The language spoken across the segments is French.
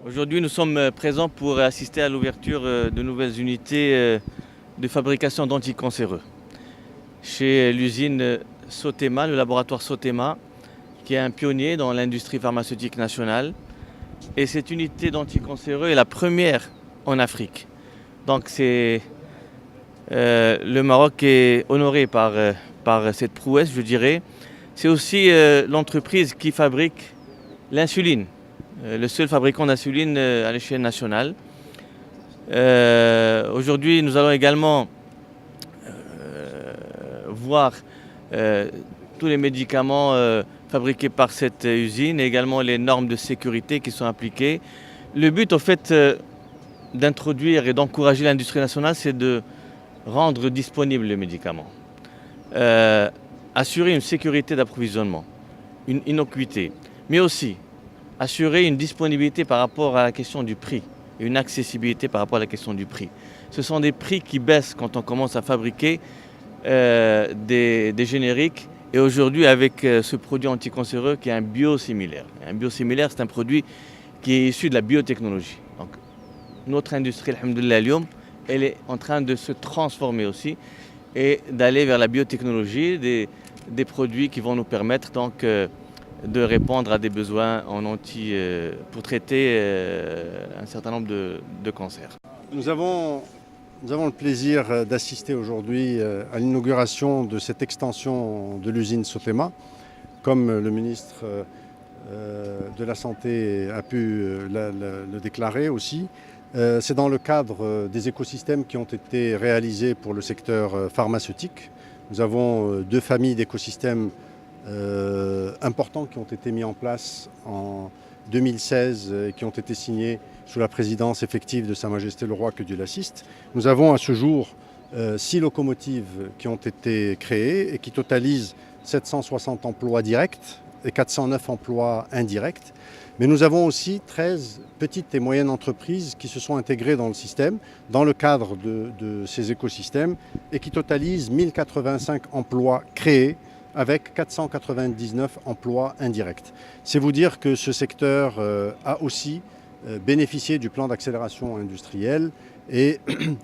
Aujourd'hui, nous sommes présents pour assister à l'ouverture de nouvelles unités de fabrication d'anticancéreux chez l'usine Sotema, le laboratoire Sotema, qui est un pionnier dans l'industrie pharmaceutique nationale. Et cette unité d'anticancéreux est la première en Afrique. Donc le Maroc est honoré par cette prouesse, je dirais. C'est aussi l'entreprise qui fabrique l'insuline, le seul fabricant d'insuline à l'échelle nationale. Aujourd'hui, nous allons également voir tous les médicaments fabriqués par cette usine et également les normes de sécurité qui sont appliquées. Le but, en fait, d'introduire et d'encourager l'industrie nationale, c'est de rendre disponibles les médicaments, assurer une sécurité d'approvisionnement, une innocuité, mais aussi assurer une disponibilité par rapport à la question du prix et une accessibilité par rapport à la question du prix. Ce sont des prix qui baissent quand on commence à fabriquer des génériques. Et aujourd'hui, avec ce produit anticancéreux qui est un biosimilaire. Un biosimilaire, c'est un produit qui est issu de la biotechnologie. Donc, notre industrie, alhamdoulilah, elle est en train de se transformer aussi et d'aller vers la biotechnologie, des produits qui vont nous permettre donc de répondre à des besoins pour traiter un certain nombre de cancers. Nous avons le plaisir d'assister aujourd'hui à l'inauguration de cette extension de l'usine Sotema. Comme le ministre de la Santé a pu le déclarer aussi, c'est dans le cadre des écosystèmes qui ont été réalisés pour le secteur pharmaceutique. Nous avons deux familles d'écosystèmes importants qui ont été mis en place en 2016 et qui ont été signés sous la présidence effective de Sa Majesté le Roi, que Dieu l'assiste. Nous avons à ce jour 6 locomotives qui ont été créées et qui totalisent 760 emplois directs et 409 emplois indirects. Mais nous avons aussi 13 petites et moyennes entreprises qui se sont intégrées dans le système, dans le cadre de ces écosystèmes, et qui totalisent 1085 emplois créés avec 499 emplois indirects. C'est vous dire que ce secteur a aussi bénéficié du plan d'accélération industrielle et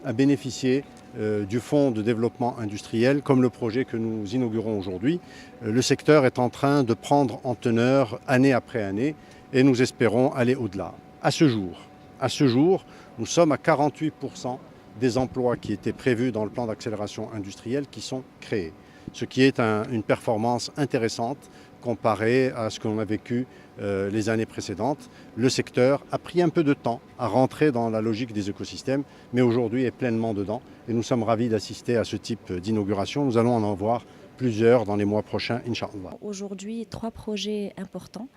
a bénéficié du fonds de développement industriel, comme le projet que nous inaugurons aujourd'hui. Le secteur est en train de prendre en teneur année après année et nous espérons aller au-delà. À ce jour, nous sommes à 48% des emplois qui étaient prévus dans le plan d'accélération industrielle qui sont créés, ce qui est une performance intéressante comparée à ce qu'on a vécu les années précédentes. Le secteur a pris un peu de temps à rentrer dans la logique des écosystèmes, mais aujourd'hui est pleinement dedans et nous sommes ravis d'assister à ce type d'inauguration. Nous allons en voir plusieurs dans les mois prochains, Inch'Allah. Aujourd'hui, 3 projets importants.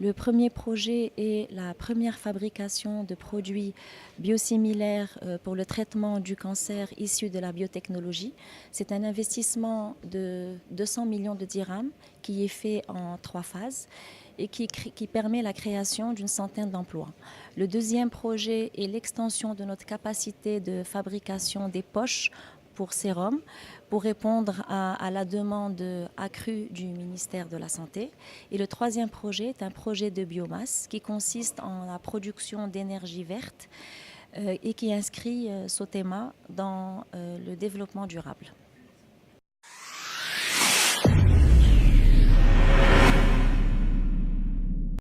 Le premier projet est la première fabrication de produits biosimilaires pour le traitement du cancer issu de la biotechnologie. C'est un investissement de 200 millions de dirhams qui est fait en 3 phases et qui permet la création d'une centaine d'emplois. Le deuxième projet est l'extension de notre capacité de fabrication des poches pour sérum, pour répondre à la demande accrue du ministère de la Santé. Et le troisième projet est un projet de biomasse qui consiste en la production d'énergie verte et qui inscrit Sotema dans le développement durable.